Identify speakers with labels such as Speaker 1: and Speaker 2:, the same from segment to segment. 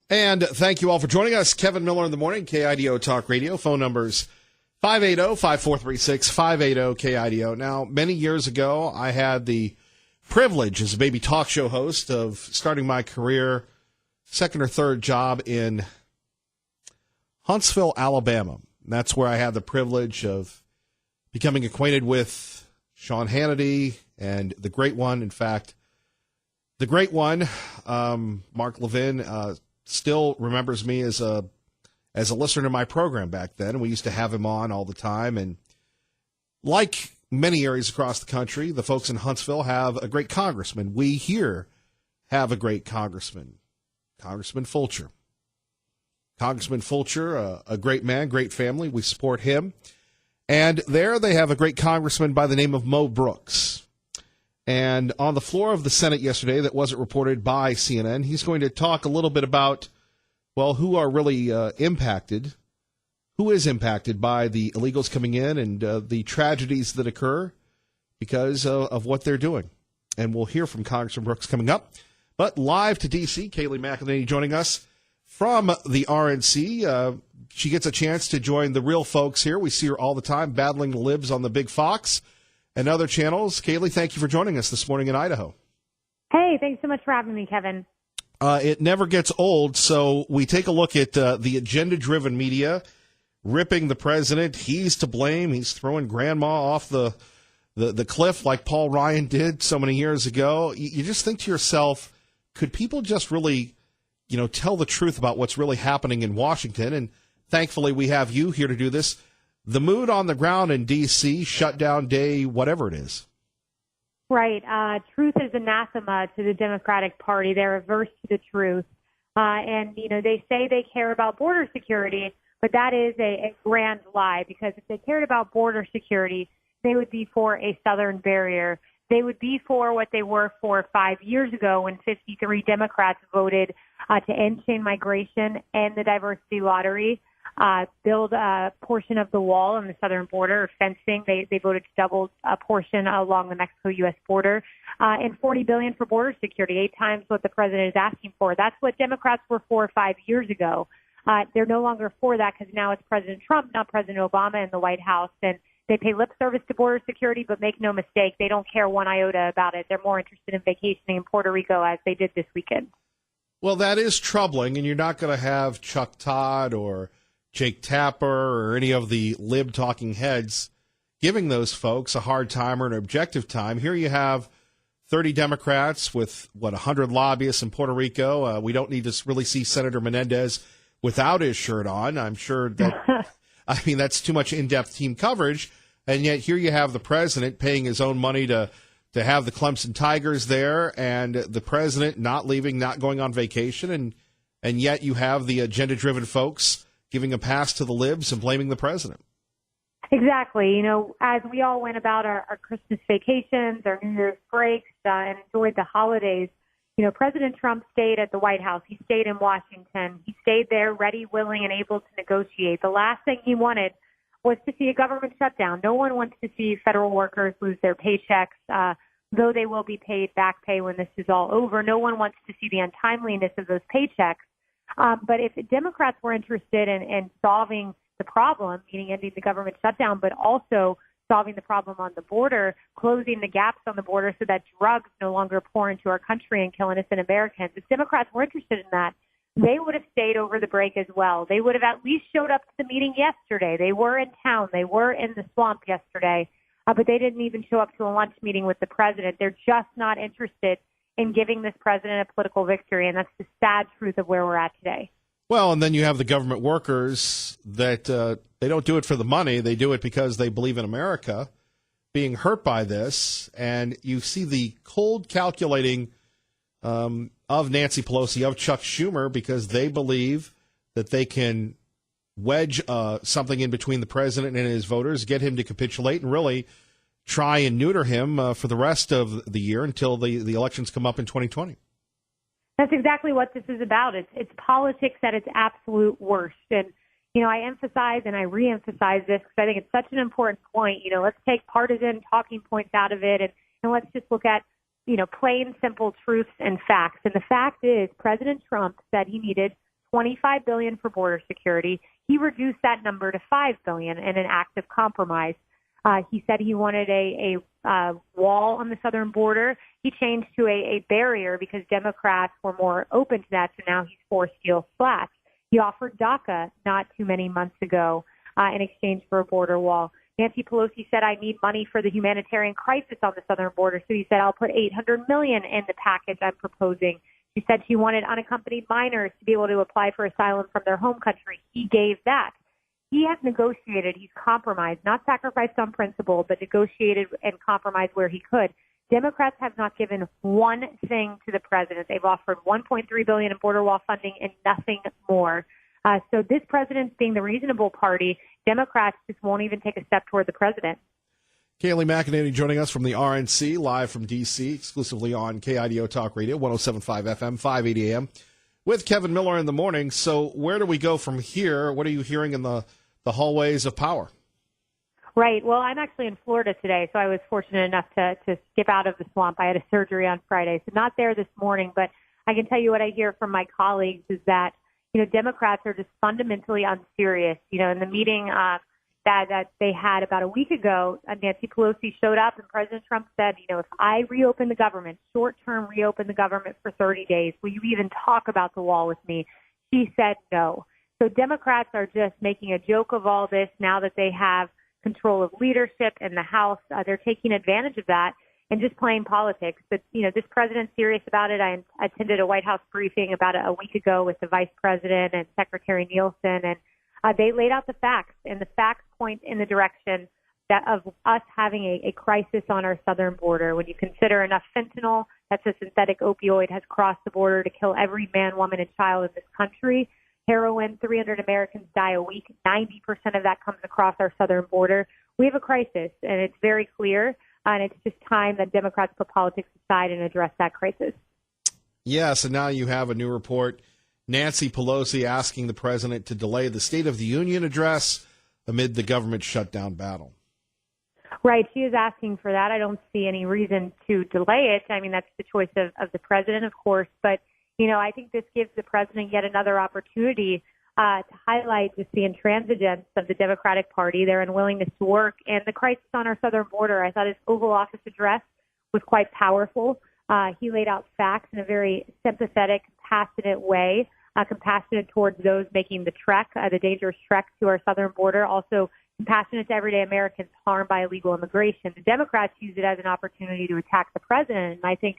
Speaker 1: And thank you all for joining us. Kevin Miller in the morning, KIDO Talk Radio. Phone numbers 580-5436, 580-KIDO. Now, many years ago, I had the privilege as a baby talk show host of starting my career, second or third job in Huntsville, Alabama. That's where I had the privilege of becoming acquainted with Sean Hannity and the great one. In fact, the great one, Mark Levin, still remembers me as a listener to my program back then. We used to have him on all the time. And like many areas across the country, the folks in Huntsville have a great congressman. We here have a great congressman, Congressman Fulcher. Congressman Fulcher, a great man, great family. We support him. And there they have a great congressman by the name of Mo Brooks. And on the floor of the Senate yesterday, that wasn't reported by CNN, he's going to talk a little bit about, well, who are really impacted, who is impacted by the illegals coming in and the tragedies that occur because of what they're doing. And we'll hear from Congressman Brooks coming up. But live to D.C., Kayleigh McEnany joining us from the RNC. She gets a chance to join the real folks here. We see her all the time battling the libs on the Big Fox and other channels. Kayleigh, thank you for joining us this morning in Idaho.
Speaker 2: Hey, thanks so much for having me, Kevin.
Speaker 1: It never gets old, so we take a look at the agenda-driven media ripping the president. He's to blame. He's throwing grandma off the cliff like Paul Ryan did so many years ago. You just think to yourself, could people just really, tell the truth about what's really happening in Washington? And thankfully, we have you here to do this. The mood on the ground in D.C., shutdown day, whatever it is.
Speaker 2: Right. Truth is anathema to the Democratic Party. They're averse to the truth. And they say they care about border security, but that is a grand lie, because if they cared about border security, they would be for a southern barrier. They would be for what they were for 5 years ago when 53 Democrats voted to end chain migration and the diversity lottery. Build a portion of the wall on the southern border, fencing. They voted to double a portion along the Mexico-U.S. border, and $40 billion for border security, 8 times what the president is asking for. That's what Democrats were for 5 years ago. They're no longer for that because now it's President Trump, not President Obama in the White House. And they pay lip service to border security, but make no mistake, they don't care one iota about it. They're more interested in vacationing in Puerto Rico, as they did this weekend.
Speaker 1: Well, that is troubling, and you're not going to have Chuck Todd or Jake Tapper or any of the lib talking heads giving those folks a hard time or an objective time. Here you have 30 Democrats with, 100 lobbyists in Puerto Rico. We don't need to really see Senator Menendez without his shirt on. I'm sure that, that's too much in-depth team coverage. And yet here you have the president paying his own money to have the Clemson Tigers there, and the president not leaving, not going on vacation. And yet you have the agenda-driven folks giving a pass to the libs and blaming the president.
Speaker 2: Exactly. As we all went about our Christmas vacations, our New Year's breaks, and enjoyed the holidays, President Trump stayed at the White House. He stayed in Washington. He stayed there ready, willing, and able to negotiate. The last thing he wanted was to see a government shutdown. No one wants to see federal workers lose their paychecks, though they will be paid back pay when this is all over. No one wants to see the untimeliness of those paychecks. But if Democrats were interested in solving the problem, meaning ending the government shutdown, but also solving the problem on the border, closing the gaps on the border so that drugs no longer pour into our country and kill innocent Americans, if Democrats were interested in that, they would have stayed over the break as well. They would have at least showed up to the meeting yesterday. They were in town. They were in the swamp yesterday, but they didn't even show up to a lunch meeting with the president. They're just not interested in giving this president a political victory, and that's the sad truth of where we're at today.
Speaker 1: Well, and then you have the government workers that they don't do it for the money. They do it because they believe in America, being hurt by this. And you see the cold calculating of Nancy Pelosi, of Chuck Schumer, because they believe that they can wedge something in between the president and his voters, get him to capitulate, and really try and neuter him for the rest of the year until the elections come up in 2020.
Speaker 2: That's exactly what this is about. It's politics at its absolute worst. And, I emphasize and I reemphasize this because I think it's such an important point. Let's take partisan talking points out of it and let's just look at, plain, simple truths and facts. And the fact is President Trump said he needed $25 billion for border security. He reduced that number to $5 billion in an act of compromise. He said he wanted a wall on the southern border. He changed to a barrier because Democrats were more open to that, so now he's for steel slats. He offered DACA not too many months ago in exchange for a border wall. Nancy Pelosi said, I need money for the humanitarian crisis on the southern border. So he said, I'll put $800 million in the package I'm proposing. She said she wanted unaccompanied minors to be able to apply for asylum from their home country. He gave that. He has negotiated. He's compromised, not sacrificed on principle, but negotiated and compromised where he could. Democrats have not given one thing to the president. They've offered $1.3 billion in border wall funding and nothing more. So this president's being the reasonable party. Democrats just won't even take a step toward the president.
Speaker 1: Kayleigh McEnany joining us from the RNC, live from D.C., exclusively on KIDO Talk Radio, 107.5 FM, 580 AM, with Kevin Miller in the morning. So where do we go from here? What are you hearing in the hallways of power?
Speaker 2: Right. Well, I'm actually in Florida today, so I was fortunate enough to skip out of the swamp. I had a surgery on Friday, so not there this morning. But I can tell you what I hear from my colleagues is that, Democrats are just fundamentally unserious. In the meeting that they had about a week ago, Nancy Pelosi showed up and President Trump said, if I reopen the government, short-term reopen the government for 30 days, will you even talk about the wall with me? She said no. So Democrats are just making a joke of all this now that they have control of leadership in the House. They're taking advantage of that and just playing politics. But, this president's serious about it. I attended a White House briefing about a week ago with the vice president and Secretary Nielsen, and they laid out the facts, and the facts point in the direction of us having a crisis on our southern border. When you consider enough fentanyl, that's a synthetic opioid, has crossed the border to kill every man, woman, and child in this country. Heroin, 300 Americans die a week. 90% of that comes across our southern border. We have a crisis, and it's very clear, and it's just time that Democrats put politics aside and address that crisis.
Speaker 1: Yes, and now you have a new report. Nancy Pelosi asking the president to delay the State of the Union address amid the government shutdown battle.
Speaker 2: Right. She is asking for that. I don't see any reason to delay it. I mean, that's the choice of the president, of course. But, I think this gives the president yet another opportunity to highlight just the intransigence of the Democratic Party, their unwillingness to work, and the crisis on our southern border. I thought his Oval Office address was quite powerful. He laid out facts in a very sympathetic, compassionate way, compassionate towards those making the trek, the dangerous trek to our southern border, also compassionate to everyday Americans harmed by illegal immigration. The Democrats use it as an opportunity to attack the president, and I think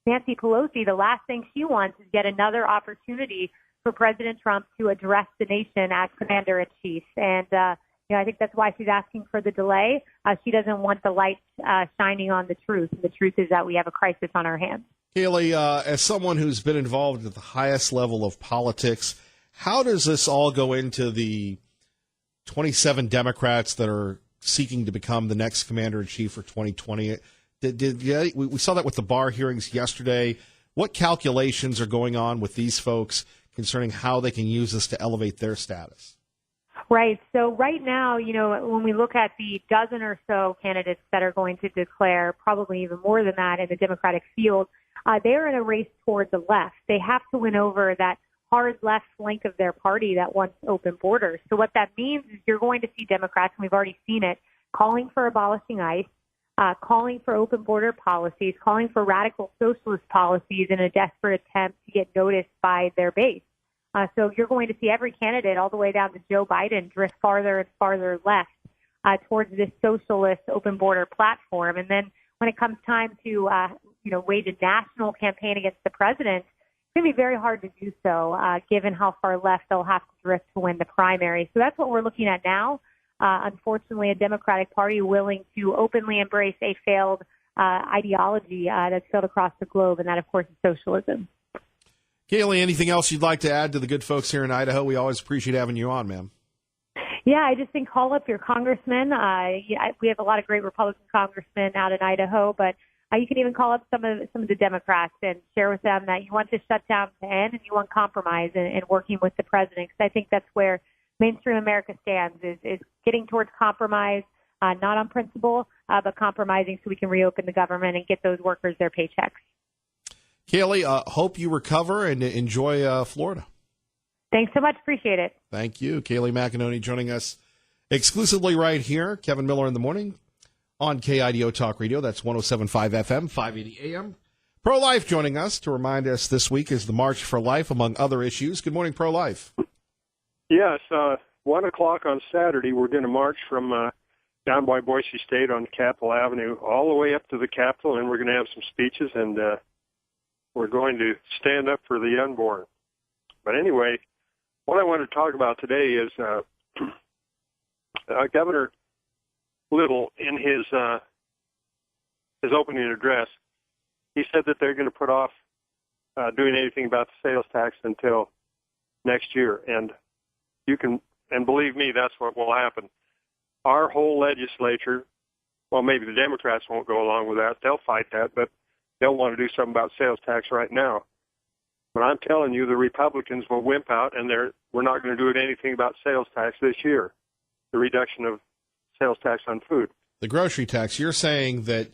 Speaker 2: Nancy Pelosi, the last thing she wants is yet another opportunity for President Trump to address the nation as commander-in-chief. And, I think that's why she's asking for the delay. She doesn't want the light shining on the truth. The truth is that we have a crisis on our hands.
Speaker 1: Kayleigh, as someone who's been involved at the highest level of politics, how does this all go into the 27 Democrats that are seeking to become the next commander-in-chief for 2020? We saw that with the Barr hearings yesterday. What calculations are going on with these folks concerning how they can use this to elevate their status?
Speaker 2: Right. So right now, when we look at the dozen or so candidates that are going to declare, probably even more than that in the Democratic field, they're in a race toward the left. They have to win over that hard left flank of their party that wants open borders. So what that means is you're going to see Democrats, and we've already seen it, calling for abolishing ICE, calling for open border policies, calling for radical socialist policies in a desperate attempt to get noticed by their base. So you're going to see every candidate all the way down to Joe Biden drift farther and farther left towards this socialist open border platform. And then when it comes time to, wage a national campaign against the president, it's going to be very hard to do so, given how far left they'll have to drift to win the primary. So that's what we're looking at now. Unfortunately, a Democratic Party willing to openly embrace a failed ideology that's failed across the globe, and that, of course, is socialism.
Speaker 1: Kayleigh, anything else you'd like to add to the good folks here in Idaho? We always appreciate having you on, ma'am.
Speaker 2: Yeah, I just think call up your congressman. We have a lot of great Republican congressmen out in Idaho, but you can even call up some of the Democrats and share with them that you want this shutdown to end and you want compromise and working with the president. Because I think that's where mainstream America stands, is getting towards compromise, not on principle, but compromising so we can reopen the government and get those workers their paychecks.
Speaker 1: Kayleigh, hope you recover and enjoy Florida.
Speaker 2: Thanks so much. Appreciate it.
Speaker 1: Thank you. Kaylee McEnany joining us exclusively right here. Kevin Miller in the morning on KIDO Talk Radio. That's 107.5 FM, 580 AM. Pro-Life joining us to remind us this week is the March for Life, among other issues. Good morning, Pro-Life.
Speaker 3: Yes, 1 o'clock on Saturday, we're going to march from down by Boise State on Capitol Avenue all the way up to the Capitol, and we're going to have some speeches, and we're going to stand up for the unborn. But anyway, what I want to talk about today is Governor Little, in his opening address, he said that they're going to put off doing anything about the sales tax until next year. And you can, and believe me, that's what will happen. Our whole legislature, well, maybe the Democrats won't go along with that. They'll fight that, but they'll want to do something about sales tax right now. But I'm telling you, the Republicans will wimp out, and we're not going to do anything about sales tax this year, the reduction of sales tax on food.
Speaker 1: The grocery tax, you're saying that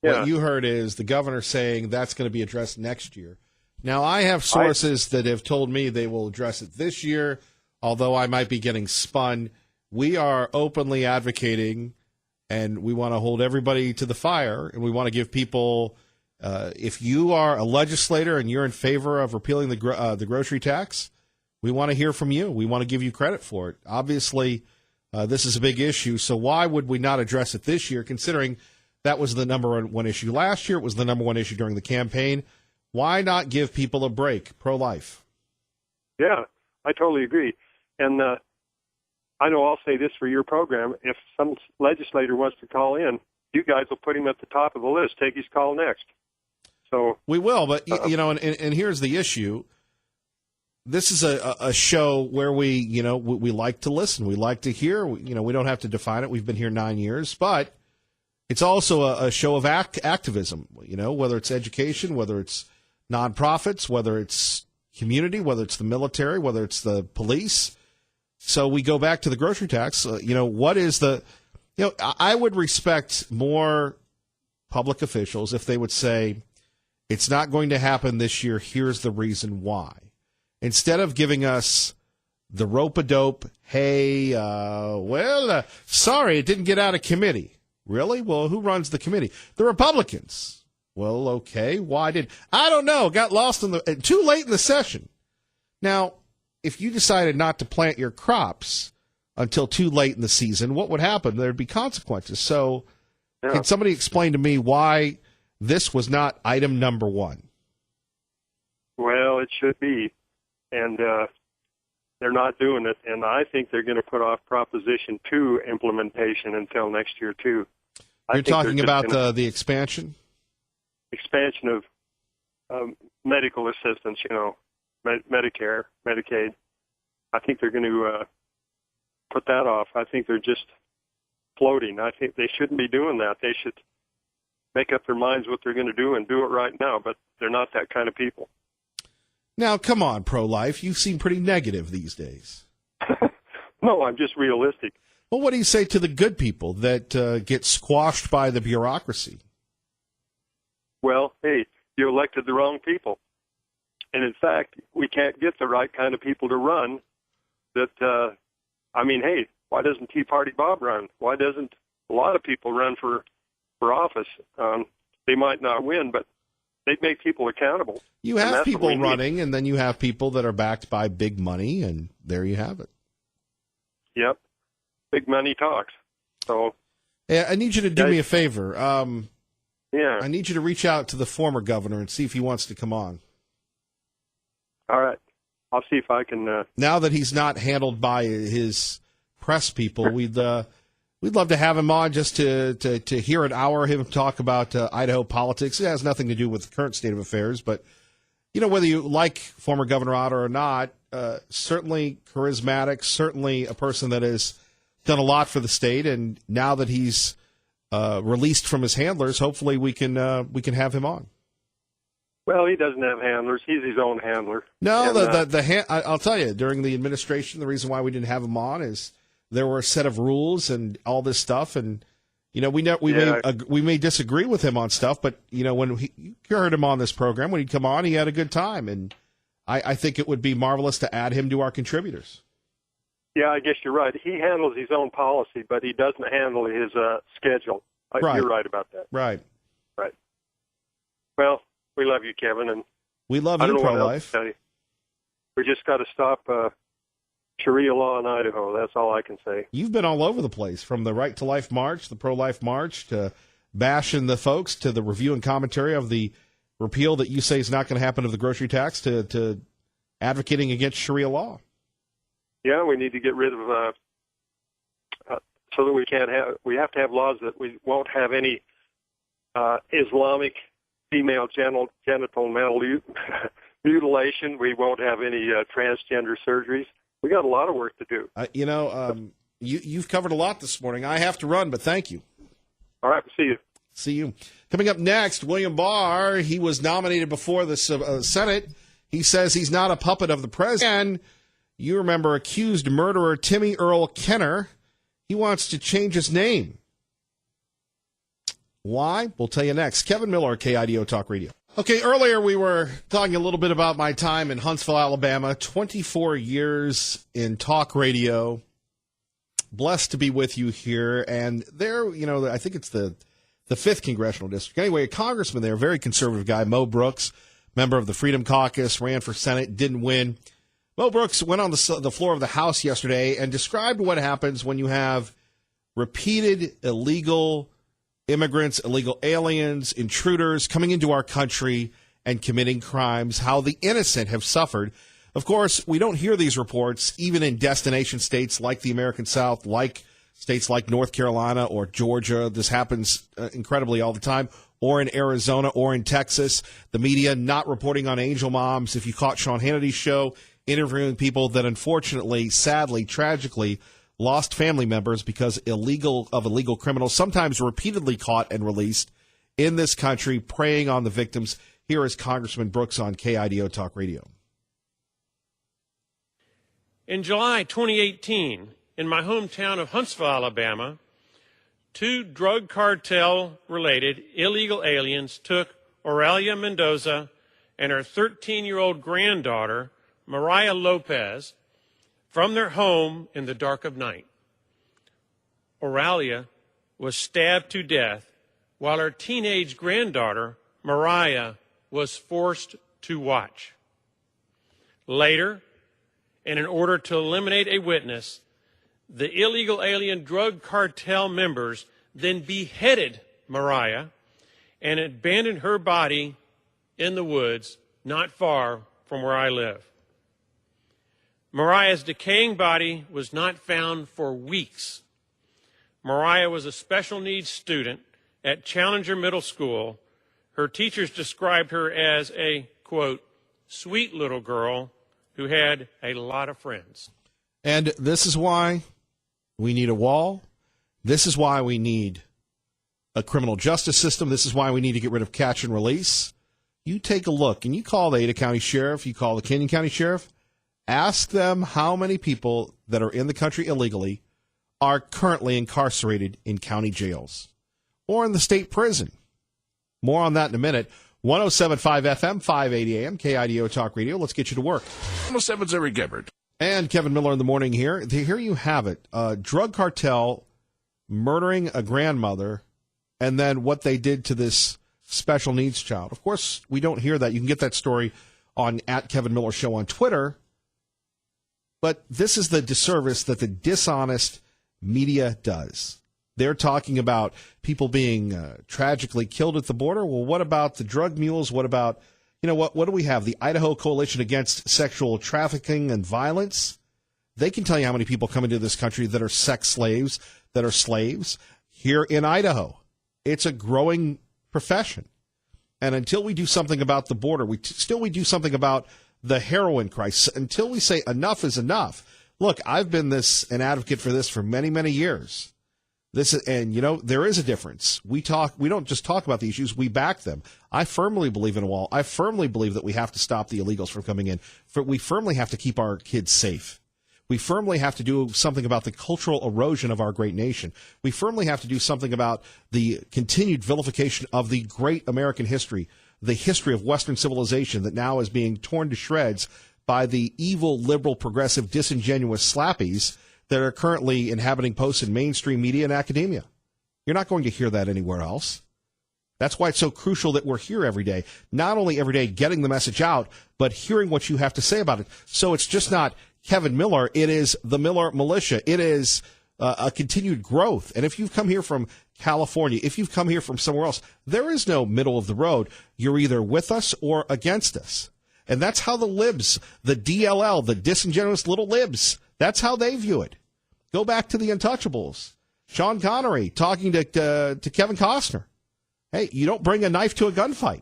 Speaker 1: what you heard is the governor saying that's going to be addressed next year. Now, I have sources that have told me they will address it this year, although I might be getting spun. We are openly advocating, and we want to hold everybody to the fire, and we want to give people, if you are a legislator and you're in favor of repealing the grocery tax, we want to hear from you. We want to give you credit for it. Obviously, this is a big issue, so why would we not address it this year, considering that was the number one issue last year? It was the number one issue during the campaign. Why not give people a break? Pro-life.
Speaker 3: Yeah, I totally agree. And I know I'll say this for your program. If some legislator wants to call in, you guys will put him at the top of the list. Take his call next. So
Speaker 1: we will, but, and here's the issue. This is a show where we like to listen. We like to hear. We don't have to define it. We've been here 9 years, but it's also a show of activism, whether it's education, whether it's nonprofits, whether it's community, whether it's the military, whether it's the police. So we go back to the grocery tax. What is I would respect more public officials if they would say, it's not going to happen this year. Here's the reason why. Instead of giving us the rope-a-dope, hey, sorry, it didn't get out of committee. Really? Well, who runs the committee? The Republicans. Well, okay, why did? I don't know. Got lost too late in the session. Now, if you decided not to plant your crops until too late in the season, what would happen? There'd be consequences. So can somebody explain to me why this was not item number one?
Speaker 3: Well, it should be. And they're not doing it. And I think they're going to put off Proposition 2 implementation until next year, too.
Speaker 1: You're talking about the expansion?
Speaker 3: Expansion of medical assistance, Medicare, Medicaid. I think they're going to put that off. I think they're just floating. I think they shouldn't be doing that. They should make up their minds what they're going to do and do it right now, but they're not that kind of people.
Speaker 1: Now, come on, Pro-Life. You seem pretty negative these days.
Speaker 3: No, I'm just realistic.
Speaker 1: Well, what do you say to the good people that get squashed by the bureaucracy?
Speaker 3: Well, hey, you elected the wrong people. And in fact, we can't get the right kind of people to run that, hey, why doesn't Tea Party Bob run? Why doesn't a lot of people run for office? They might not win, but they'd make people accountable.
Speaker 1: You have people running, and then you have people that are backed by big money, and there you have it.
Speaker 3: Yep. Big money talks. So,
Speaker 1: yeah, I need you to do me a favor.
Speaker 3: Yeah.
Speaker 1: I need you to reach out to the former governor and see if he wants to come on.
Speaker 3: All right. I'll see if I can.
Speaker 1: Now that he's not handled by his press people, we'd love to have him on just to hear an hour of him talk about Idaho politics. It has nothing to do with the current state of affairs, but whether you like former Governor Otter or not, certainly charismatic, certainly a person that has done a lot for the state, and now that he's released from his handlers, hopefully we can have him on.
Speaker 3: Well, he doesn't have handlers. He's his own handler.
Speaker 1: No, I'll tell you, during the administration, the reason why we didn't have him on is there were a set of rules and all this stuff, and we may disagree with him on stuff, but when you heard him on this program, when he'd come on, he had a good time, and I think it would be marvelous to add him to our contributors.
Speaker 3: Yeah, I guess you're right. He handles his own policy, but he doesn't handle his schedule.
Speaker 1: Right.
Speaker 3: You're right about that.
Speaker 1: Right.
Speaker 3: Right. Well, we love you, Kevin, and
Speaker 1: we love
Speaker 3: I
Speaker 1: you,
Speaker 3: don't know what else
Speaker 1: pro-life.
Speaker 3: to tell you. We just got to stop Sharia law in Idaho. That's all I can say.
Speaker 1: You've been all over the place, from the Right to Life March, the Pro-Life March, to bashing the folks, to the review and commentary of the repeal that you say is not going to happen of the grocery tax, to advocating against Sharia law.
Speaker 3: Yeah, we need to get rid of so that we have to have laws that we won't have any Islamic female genital mutilation. We won't have any transgender surgeries. We got a lot of work to do.
Speaker 1: You've covered a lot this morning. I have to run, but thank you.
Speaker 3: All right, see you.
Speaker 1: See you. Coming up next, William Barr. He was nominated before the Senate. He says he's not a puppet of the president. And you remember accused murderer Timmy Earl Kenner. He wants to change his name. Why? We'll tell you next. Kevin Miller, KIDO Talk Radio. Okay, earlier we were talking a little bit about my time in Huntsville, Alabama. 24 years in talk radio. Blessed to be with you here. And there, I think it's the 5th Congressional District. Anyway, a congressman there, a very conservative guy, Mo Brooks, member of the Freedom Caucus, ran for Senate, didn't win. Mo Brooks went on the floor of the House yesterday and described what happens when you have repeated illegal immigrants, illegal aliens, intruders coming into our country and committing crimes, how the innocent have suffered. Of course, we don't hear these reports even in destination states like the American South, like states like North Carolina or Georgia. This happens incredibly all the time. Or in Arizona or in Texas. The media not reporting on angel moms. If you caught Sean Hannity's show, interviewing people that unfortunately, sadly, tragically lost family members because illegal criminals, sometimes repeatedly caught and released in this country, preying on the victims. Here is Congressman Brooks on KIDO Talk Radio.
Speaker 4: In July 2018, in my hometown of Huntsville, Alabama, 2 drug cartel-related illegal aliens took Aurelia Mendoza and her 13-year-old granddaughter, Mariah Lopez, from their home in the dark of night. Aurelia was stabbed to death while her teenage granddaughter, Mariah, was forced to watch. Later, and in order to eliminate a witness, the illegal alien drug cartel members then beheaded Mariah and abandoned her body in the woods not far from where I live. Mariah's decaying body was not found for weeks. Mariah was a special needs student at Challenger Middle School. Her teachers described her as a, quote, sweet little girl who had a lot of friends.
Speaker 1: And this is why we need a wall. This is why we need a criminal justice system. This is why we need to get rid of catch and release. You take a look, and you call the Ada County Sheriff, you call the Canyon County Sheriff, ask them how many people that are in the country illegally are currently incarcerated in county jails or in the state prison. More on that in a minute. 107.5 FM, 580 AM, KIDO Talk Radio. Let's get you to work.
Speaker 5: 107's Eric Gebert.
Speaker 1: And Kevin Miller in the morning here. Here you have it. Drug cartel murdering a grandmother, and then what they did to this special needs child. Of course, we don't hear that. You can get that story on @KevinMillerShow on Twitter. But this is the disservice that the dishonest media does. They're talking about people being tragically killed at the border. Well, what about the drug mules? What about, what do we have? The Idaho Coalition Against Sexual Trafficking and Violence. They can tell you how many people come into this country that are sex slaves, that are slaves. Here in Idaho, it's a growing profession. And until we do something about the border, we do something about the heroin crisis, until we say enough is enough. Look, I've been an advocate for this for many, many years. There is a difference. We don't just talk about the issues, we back them. I firmly believe in a wall. I firmly believe that we have to stop the illegals from coming in. We firmly have to keep our kids safe. We firmly have to do something about the cultural erosion of our great nation. We firmly have to do something about the continued vilification of the great American history, the history of Western civilization that now is being torn to shreds by the evil, liberal, progressive, disingenuous slappies that are currently inhabiting posts in mainstream media and academia. You're not going to hear that anywhere else. That's why it's so crucial that we're here every day, not only every day getting the message out, but hearing what you have to say about it. So it's just not Kevin Miller. It is the Miller militia. It is a continued growth. And if you've come here from California, if you've come here from somewhere else, there is no middle of the road. You're either with us or against us. And that's how the libs, the DLL, the disingenuous little libs, that's how they view it. Go back to the Untouchables. Sean Connery talking to Kevin Costner. Hey, you don't bring a knife to a gunfight.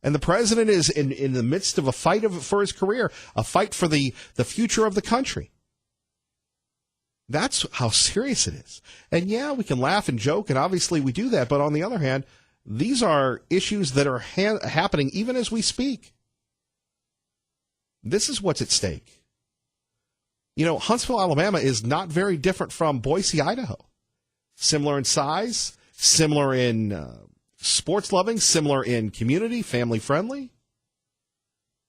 Speaker 1: And the president is in the midst of a fight for his career, a fight for the future of the country. That's how serious it is. And yeah, we can laugh and joke, and obviously we do that. But on the other hand, these are issues that are happening even as we speak. This is what's at stake. You know, Huntsville, Alabama is not very different from Boise, Idaho. Similar in size, similar in sports loving, similar in community, family friendly.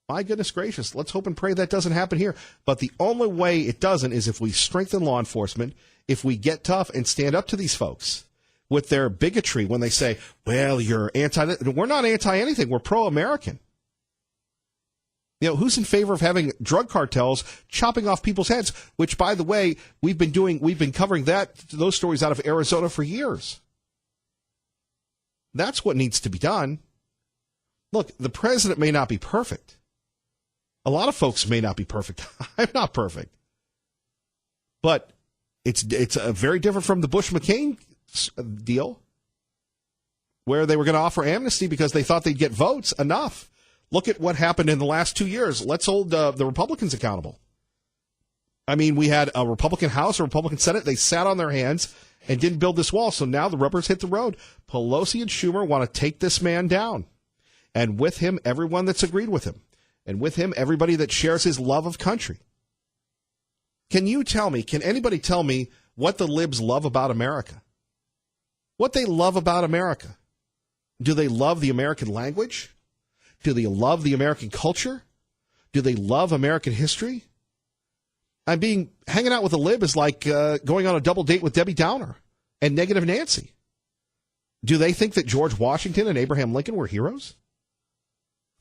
Speaker 1: My goodness gracious, let's hope and pray that doesn't happen here. But the only way it doesn't is if we strengthen law enforcement, if we get tough and stand up to these folks with their bigotry when they say, well, you're anti. We're not anti anything. We're pro-American. You know, who's in favor of having drug cartels chopping off people's heads, which, by the way, we've been covering those stories out of Arizona for years. That's what needs to be done. Look, the president may not be perfect. A lot of folks may not be perfect. I'm not perfect. But it's very different from the Bush-McCain deal, where they were going to offer amnesty because they thought they'd get votes. Enough. Look at what happened in the last 2 years. Let's hold the Republicans accountable. I mean, we had a Republican House, a Republican Senate. They sat on their hands and didn't build this wall. So now the rubber's hit the road. Pelosi and Schumer want to take this man down. And with him, everyone that's agreed with him. And with him, everybody that shares his love of country. Can anybody tell me what the libs love about America? What they love about America? Do they love the American language? Do they love the American culture? Do they love American history? Hanging out with a lib is like going on a double date with Debbie Downer and Negative Nancy. Do they think that George Washington and Abraham Lincoln were heroes?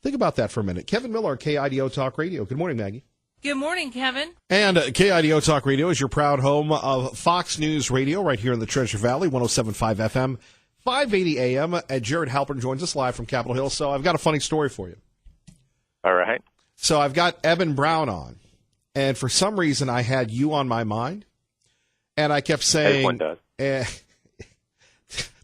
Speaker 1: Think about that for a minute. Kevin Miller, KIDO Talk Radio. Good morning, Maggie.
Speaker 5: Good morning, Kevin.
Speaker 1: And KIDO Talk Radio is your proud home of Fox News Radio right here in the Treasure Valley, 107.5 FM. 580 AM. Jared Halpern joins us live from Capitol Hill. So I've got a funny story for you.
Speaker 6: All right.
Speaker 1: So I've got Eben Brown on, and for some reason I had you on my mind, and I kept saying,
Speaker 6: everyone does.
Speaker 1: I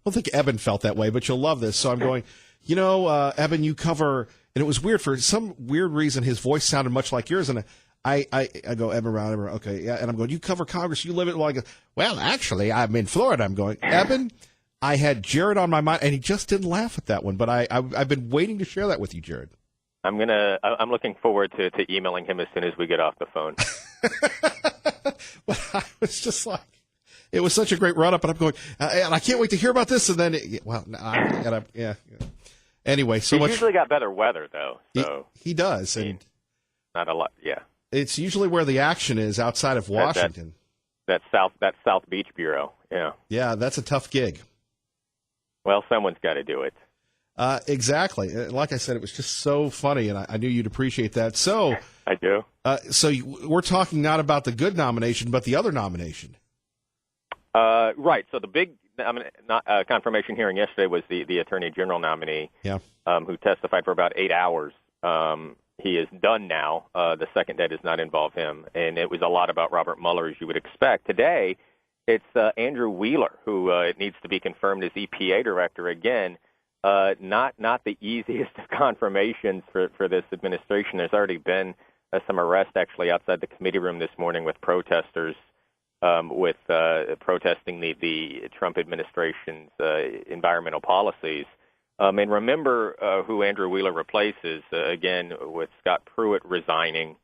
Speaker 1: don't think Eben felt that way, but you'll love this. So I'm going, Eben, you cover, and it was weird for some weird reason. His voice sounded much like yours, and I go, Eben Brown, okay, yeah, and I'm going, you cover Congress, you live it. Well, actually, I'm in Florida. I'm going, Eben. I had Jared on my mind, and he just didn't laugh at that one. But I've been waiting to share that with you, Jared.
Speaker 6: I'm looking forward to emailing him as soon as we get off the phone.
Speaker 1: Well, I was just like, it was such a great run up, and I'm going, and I can't wait to hear about this. And then, yeah. Anyway, so
Speaker 6: he's usually got better weather though. So
Speaker 1: he does, and
Speaker 6: not a lot. Yeah,
Speaker 1: it's usually where the action is outside of Washington.
Speaker 6: That South Beach Bureau. Yeah. Yeah,
Speaker 1: that's a tough gig.
Speaker 6: Well, someone's got to do it.
Speaker 1: Exactly. Like I said, it was just so funny, and I knew you'd appreciate that. So
Speaker 6: I do.
Speaker 1: We're talking not about the good nomination, but the other nomination.
Speaker 6: Right. So the big confirmation hearing yesterday was the Attorney General nominee, who testified for about 8 hours. He is done now. The second day does not involve him, and it was a lot about Robert Mueller, as you would expect. Today, it's Andrew Wheeler, who needs to be confirmed as EPA director again. Not the easiest of confirmations for this administration. There's already been some arrest actually outside the committee room this morning with protesters protesting the Trump administration's environmental policies. And remember who Andrew Wheeler replaces, again, with Scott Pruitt resigning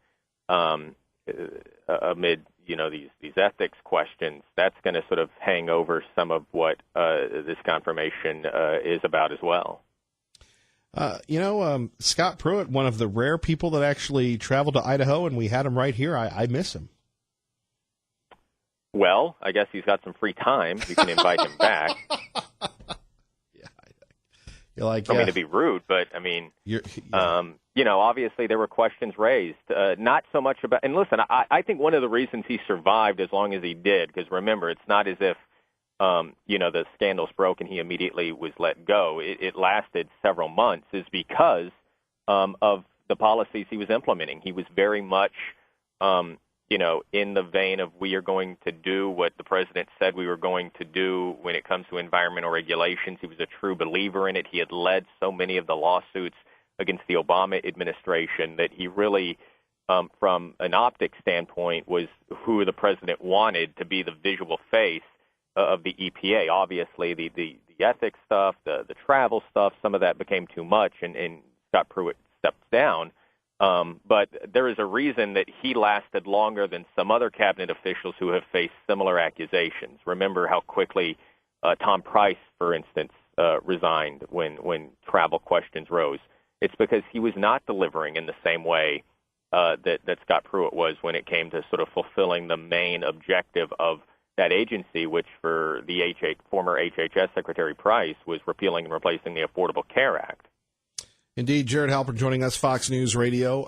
Speaker 6: amid these ethics questions. That's going to sort of hang over some of what this confirmation is about as well.
Speaker 1: Scott Pruitt, one of the rare people that actually traveled to Idaho, and we had him right here. I miss him.
Speaker 6: Well, I guess he's got some free time. You can invite him back.
Speaker 1: You're like,
Speaker 6: I mean, to be rude, but I mean, obviously there were questions raised. Not so much about, and listen, I think one of the reasons he survived as long as he did, because remember, it's not as if, the scandals broke and he immediately was let go. It lasted several months, is because of the policies he was implementing. He was very much, in the vein of, we are going to do what the president said we were going to do when it comes to environmental regulations. He was a true believer in it. He had led so many of the lawsuits against the Obama administration that he really, from an optics standpoint, was who the president wanted to be the visual face of the EPA. Obviously, the ethics stuff, the travel stuff, some of that became too much, and Scott Pruitt stepped down. But there is a reason that he lasted longer than some other cabinet officials who have faced similar accusations. Remember how quickly Tom Price, for instance, resigned when travel questions rose. It's because he was not delivering in the same way that Scott Pruitt was when it came to sort of fulfilling the main objective of that agency, which for the former HHS Secretary Price was repealing and replacing the Affordable Care Act.
Speaker 1: Indeed. Jared Halpern joining us, Fox News Radio.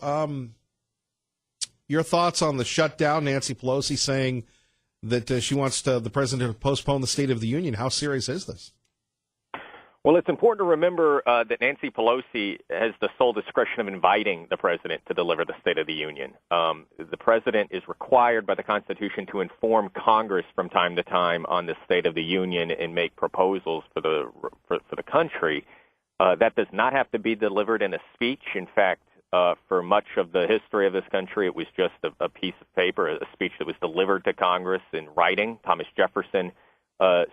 Speaker 1: Your thoughts on the shutdown, Nancy Pelosi saying that she wants the president to postpone the State of the Union. How serious is this?
Speaker 6: Well, it's important to remember that Nancy Pelosi has the sole discretion of inviting the president to deliver the State of the Union. The president is required by the Constitution to inform Congress from time to time on the State of the Union and make proposals for the country. That does not have to be delivered in a speech. In fact, for much of the history of this country, it was just a piece of paper, a speech that was delivered to Congress in writing. Thomas Jefferson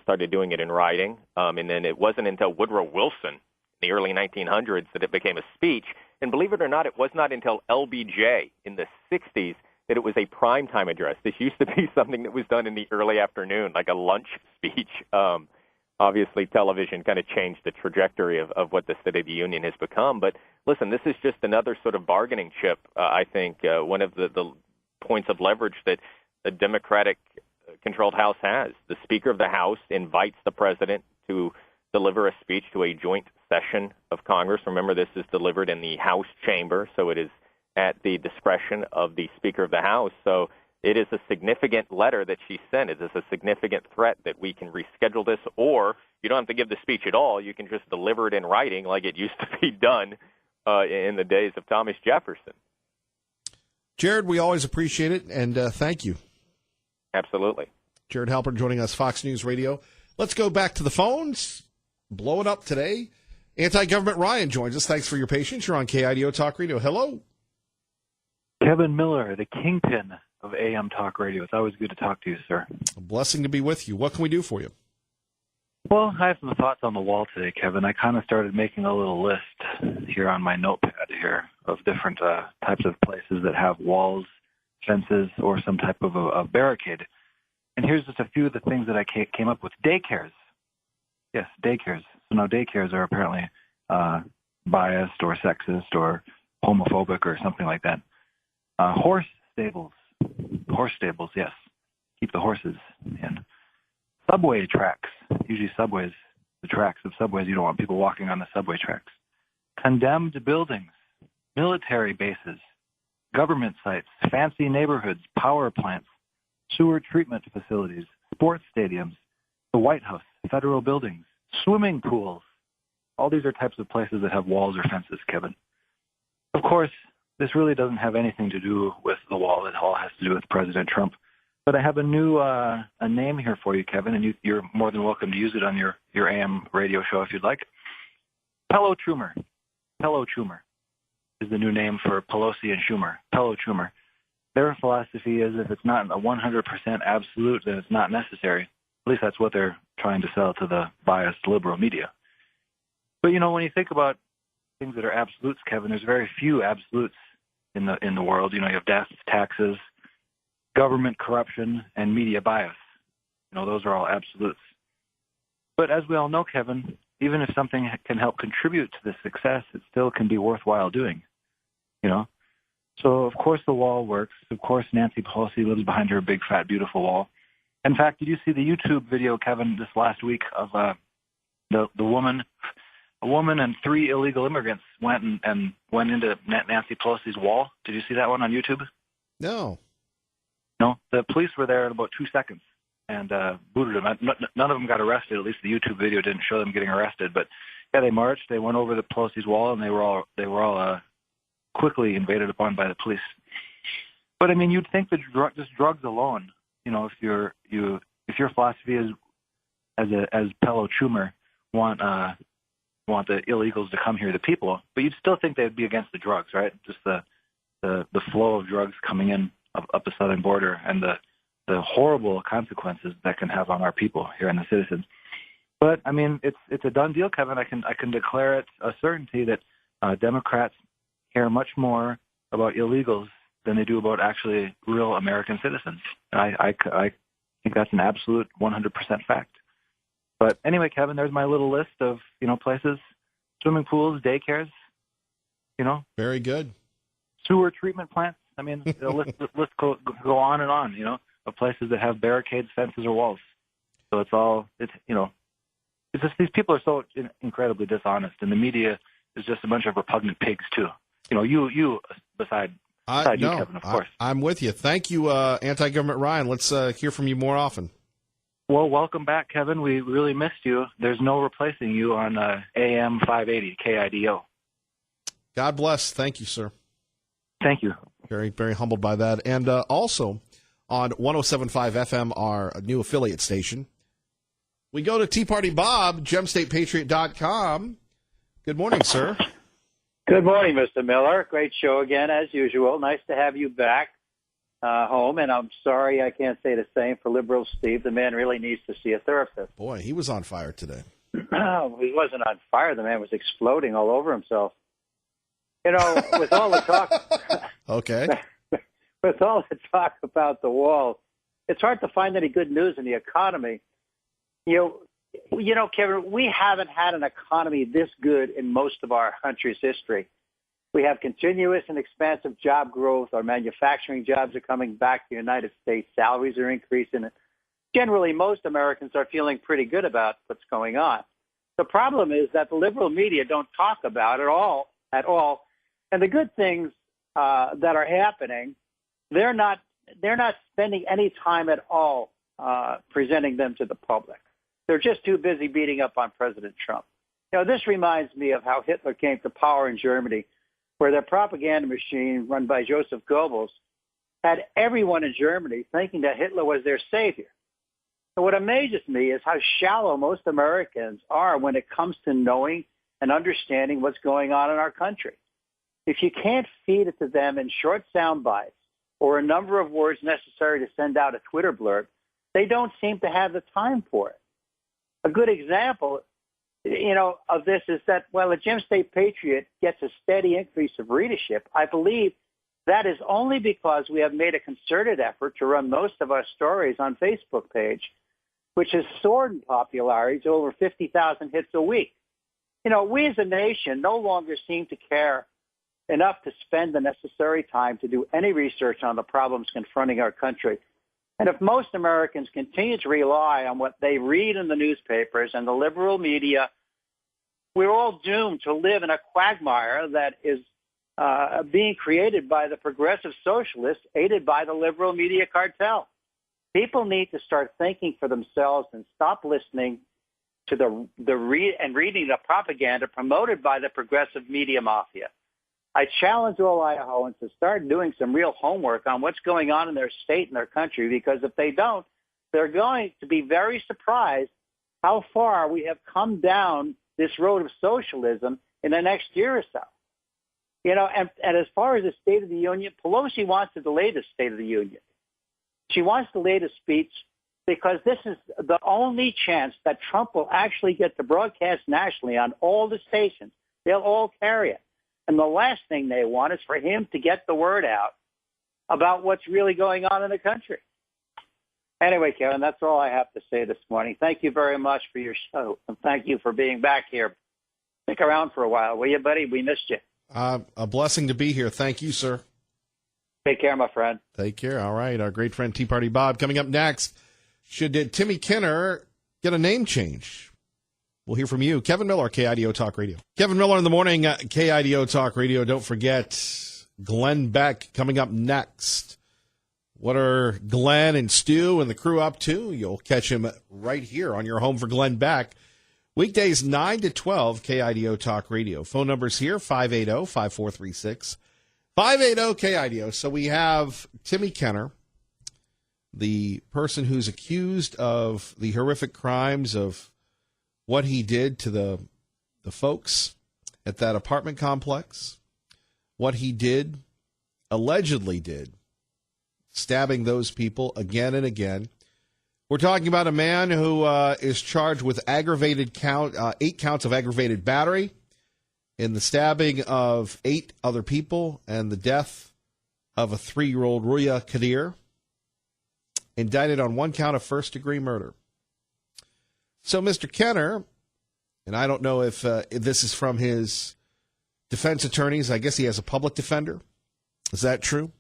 Speaker 6: started doing it in writing. And then it wasn't until Woodrow Wilson in the early 1900s that it became a speech. And believe it or not, it was not until LBJ in the 60s that it was a primetime address. This used to be something that was done in the early afternoon, like a lunch speech. Obviously, television kind of changed the trajectory of what the State of the Union has become. But listen, this is just another sort of bargaining chip, I think, one of the points of leverage that a Democratic-controlled House has. The Speaker of the House invites the president to deliver a speech to a joint session of Congress. Remember, this is delivered in the House chamber, so it is at the discretion of the Speaker of the House. So it is a significant letter that she sent. It is a significant threat that we can reschedule this, or you don't have to give the speech at all. You can just deliver it in writing like it used to be done in the days of Thomas Jefferson.
Speaker 1: Jared, we always appreciate it, and thank you.
Speaker 6: Absolutely.
Speaker 1: Jared Halpern joining us, Fox News Radio. Let's go back to the phones. Blow it up today. Anti-Government Ryan joins us. Thanks for your patience. You're on KIDO Talk Radio. Hello.
Speaker 5: Kevin Miller, the kingpin of AM Talk Radio. It's always good to talk to you, sir.
Speaker 1: A blessing to be with you. What can we do for you?
Speaker 5: Well, I have some thoughts on the wall today, Kevin. I kind of started making a little list here on my notepad here of different types of places that have walls, fences, or some type of a barricade. And here's just a few of the things that I came up with. Daycares. Yes, daycares. So now daycares are apparently biased or sexist or homophobic or something like that. Horse stables. Horse stables, yes. Keep the horses in. Subway tracks. Usually subways, the tracks of subways, you don't want people walking on the subway tracks. Condemned buildings. Military bases. Government sites. Fancy neighborhoods. Power plants. Sewer treatment facilities. Sports stadiums. The White House. Federal buildings. Swimming pools. All these are types of places that have walls or fences, Kevin. Of course, this really doesn't have anything to do with the wall. It all has to do with President Trump. But I have a new a name here for you, Kevin, and you're more than welcome to use it on your AM radio show if you'd like. Pello Schumer. Pello Schumer is the new name for Pelosi and Schumer. Pello Schumer. Their philosophy is if it's not a 100% absolute, then it's not necessary. At least that's what they're trying to sell to the biased liberal media. But, when you think about things that are absolutes, Kevin, there's very few absolutes in the world. You have deaths, taxes, government corruption, and media bias. Those are all absolutes. But as we all know, Kevin, even if something can help contribute to the success, it still can be worthwhile doing, you know? So, of course, the wall works. Of course, Nancy Pelosi lives behind her big, fat, beautiful wall. In fact, did you see the YouTube video, Kevin, this last week of the woman, a woman and 3 illegal immigrants went into Nancy Pelosi's wall? Did you see that one on YouTube?
Speaker 1: No.
Speaker 5: No, the police were there in about 2 seconds and booted them. None of them got arrested. At least the YouTube video didn't show them getting arrested. But yeah, they marched. They went over the Pelosi's wall, and they were all quickly invaded upon by the police. But I mean, you'd think that just drugs alone, you know, if your philosophy is as Pello Schumer want the illegals to come here, the people, but you'd still think they'd be against the drugs, right? Just the flow of drugs coming in up the southern border and the horrible consequences that can have on our people here and the citizens. But I mean, it's a done deal, Kevin. I can declare it a certainty that Democrats care much more about illegals than they do about actually real American citizens. I think that's an absolute 100% fact. But anyway, Kevin, there's my little list of, you know, places, swimming pools, daycares, you know.
Speaker 1: Very good.
Speaker 5: Sewer treatment plants. I mean, the list go on and on, you know, of places that have barricades, fences, or walls. So it's just these people are so incredibly dishonest, and the media is just a bunch of repugnant pigs too. You know, you beside you, Kevin, of course.
Speaker 1: I'm with you. Thank you, Anti-Government Ryan. Let's hear from you more often.
Speaker 5: Well, welcome back, Kevin. We really missed you. There's no replacing you on AM 580 KIDO.
Speaker 1: God bless. Thank you, sir.
Speaker 5: Thank you.
Speaker 1: Very, very humbled by that. And also on 107.5 FM, our new affiliate station, we go to Tea Party Bob, GemStatePatriot.com. Good morning, sir.
Speaker 7: Good morning, Mr. Miller. Great show again, as usual. Nice to have you back home. And I'm sorry I can't say the same for Liberal Steve. The man really needs to see a therapist.
Speaker 1: Boy, he was on fire today.
Speaker 7: He wasn't on fire. The man was exploding all over himself. You know, with all the talk...
Speaker 1: Okay.
Speaker 7: With all the talk about the wall, it's hard to find any good news in the economy. You know, Kevin, we haven't had an economy this good in most of our country's history. We have continuous and expansive job growth. Our manufacturing jobs are coming back to the United States. Salaries are increasing. Generally, most Americans are feeling pretty good about what's going on. The problem is that the liberal media don't talk about it at all. And the good things that are happening, they're not spending any time at all presenting them to the public. They're just too busy beating up on President Trump. You know, this reminds me of how Hitler came to power in Germany, where their propaganda machine run by Joseph Goebbels had everyone in Germany thinking that Hitler was their savior. So what amazes me is how shallow most Americans are when it comes to knowing and understanding what's going on in our country. If you can't feed it to them in short sound bites or a number of words necessary to send out a Twitter blurb, they don't seem to have the time for it. A good example, you know, of this is that, while the Gem State Patriot gets a steady increase of readership, I believe that is only because we have made a concerted effort to run most of our stories on Facebook page, which has soared in popularity to over 50,000 hits a week. You know, we as a nation no longer seem to care enough to spend the necessary time to do any research on the problems confronting our country. And if most Americans continue to rely on what they read in the newspapers and the liberal media, we're all doomed to live in a quagmire that is being created by the progressive socialists aided by the liberal media cartel. People need to start thinking for themselves and stop listening to reading the propaganda promoted by the progressive media mafia. I challenge all Idahoans to start doing some real homework on what's going on in their state and their country, because if they don't, they're going to be very surprised how far we have come down this road of socialism in the next year or so. You know, and as far as the State of the Union, Pelosi wants to delay the State of the Union. She wants to delay the speech because this is the only chance that Trump will actually get to broadcast nationally on all the stations. They'll all carry it. And the last thing they want is for him to get the word out about what's really going on in the country. Anyway, Kevin, that's all I have to say this morning. Thank you very much for your show, and thank you for being back here. Stick around for a while, will you, buddy? We missed you.
Speaker 1: A blessing to be here. Thank you, sir.
Speaker 7: Take care, my friend.
Speaker 1: Take care. All right. Our great friend Tea Party Bob coming up next. Did Timmy Kenner get a name change? We'll hear from you. Kevin Miller, KIDO Talk Radio. Kevin Miller in the morning, KIDO Talk Radio. Don't forget Glenn Beck coming up next. What are Glenn and Stu and the crew up to? You'll catch him right here on your home for Glenn Beck. Weekdays 9 to 12, KIDO Talk Radio. Phone numbers here, 580-5436. 580-KIDO. So we have Timmy Kenner, the person who's accused of the horrific crimes of what he did to the folks at that apartment complex, what he allegedly did, stabbing those people again and again. We're talking about a man who is charged with 8 counts of aggravated battery in the stabbing of 8 other people and the death of a 3-year-old Ruya Kadir, indicted on 1 count of first-degree murder. So Mr. Kenner, and I don't know if this is from his defense attorneys. I guess he has a public defender. Is that true?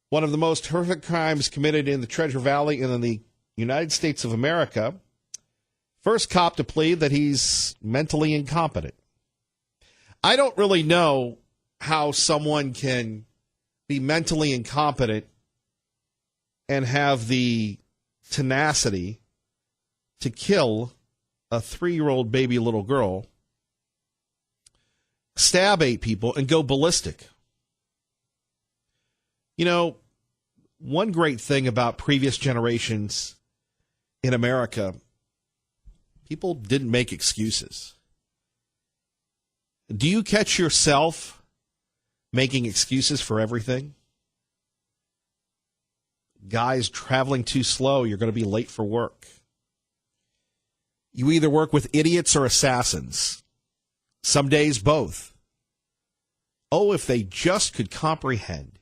Speaker 1: One of the most horrific crimes committed in the Treasure Valley and in the United States of America. First cop to plead that he's mentally incompetent. I don't really know how someone can be mentally incompetent and have the tenacity to kill a 3-year-old baby little girl, stab 8 people, and go ballistic. You know, one great thing about previous generations in America, people didn't make excuses. Do you catch yourself making excuses for everything? Guys, traveling too slow, you're going to be late for work. You either work with idiots or assassins. Some days, both. Oh, if they just could comprehend.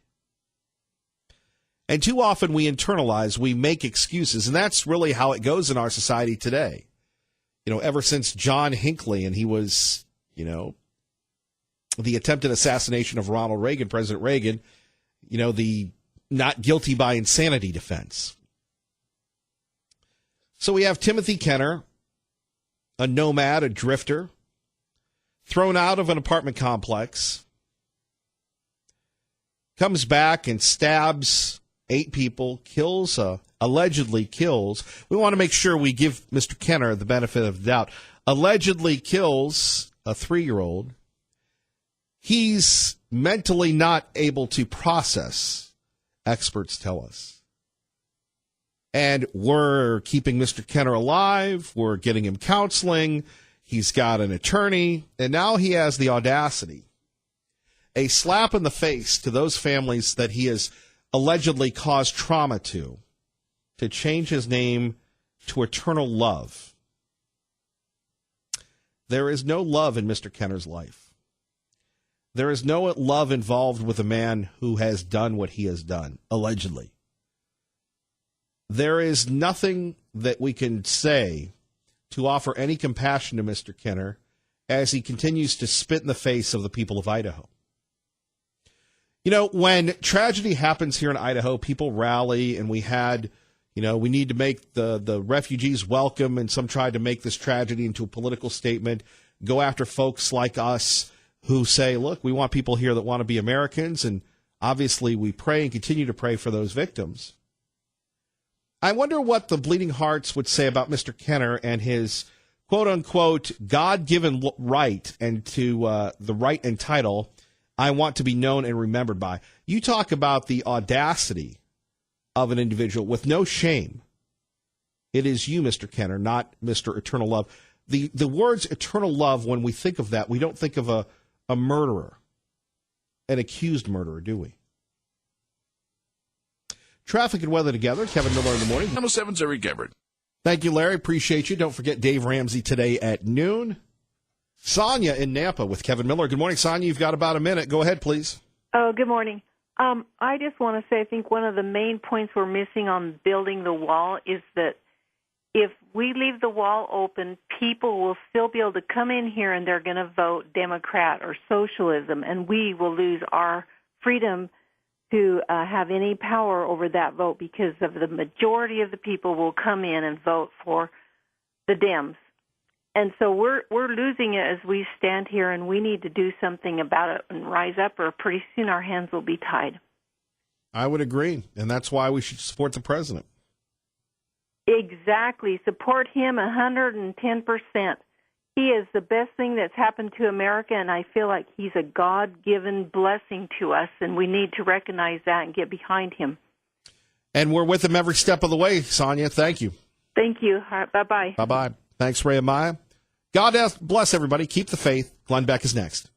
Speaker 1: And too often we internalize, we make excuses, and that's really how it goes in our society today. You know, ever since John Hinckley, and he was, the attempted assassination of Ronald Reagan, President Reagan, the not guilty by insanity defense. So we have Timothy Kenner, a nomad, a drifter, thrown out of an apartment complex, comes back and stabs 8 people, allegedly kills. We want to make sure we give Mr. Kenner the benefit of the doubt. Allegedly kills a 3-year-old. He's mentally not able to process, experts tell us. And we're keeping Mr. Kenner alive. We're getting him counseling. He's got an attorney. And now he has the audacity, a slap in the face to those families that he has allegedly caused trauma to change his name to Eternal Love. There is no love in Mr. Kenner's life. There is no love involved with a man who has done what he has done, allegedly. There is nothing that we can say to offer any compassion to Mr. Kenner as he continues to spit in the face of the people of Idaho. You know, when tragedy happens here in Idaho, people rally, and we had, we need to make the refugees welcome, and some tried to make this tragedy into a political statement, go after folks like us who say, look, we want people here that want to be Americans, and obviously we pray and continue to pray for those victims. I wonder what the Bleeding Hearts would say about Mr. Kenner and his quote-unquote God-given right, and to the right and title, I want to be known and remembered by. You talk about the audacity of an individual with no shame. It is you, Mr. Kenner, not Mr. Eternal Love. The words eternal love, when we think of that, we don't think of a murderer, an accused murderer, do we? Traffic and weather together. Kevin Miller in the morning.
Speaker 8: 107's Eric Everett.
Speaker 1: Thank you, Larry. Appreciate you. Don't forget Dave Ramsey today at noon. Sonia in Nampa with Kevin Miller. Good morning, Sonia. You've got about a minute. Go ahead, please.
Speaker 9: Oh, good morning.
Speaker 8: I just want to say I think one of the main points we're missing on building the wall is that if we leave the wall open, people will still be able to come in here and they're going to vote Democrat or socialism, and we will lose our freedom to have any power over that vote because of the majority of the people will come in and vote for the Dems. And so we're losing it as we stand here, and we need to do something about it and rise up, or pretty soon our hands will be tied.
Speaker 1: I would agree, and that's why we should support the president.
Speaker 8: Exactly. Support him 110%. He is the best thing that's happened to America, and I feel like he's a God-given blessing to us, and we need to recognize that and get behind him.
Speaker 1: And we're with him every step of the way, Sonia. Thank you.
Speaker 8: Thank you. All right, bye-bye.
Speaker 1: Bye-bye. Thanks, Ray Amaya. God bless everybody. Keep the faith. Glenn Beck is next.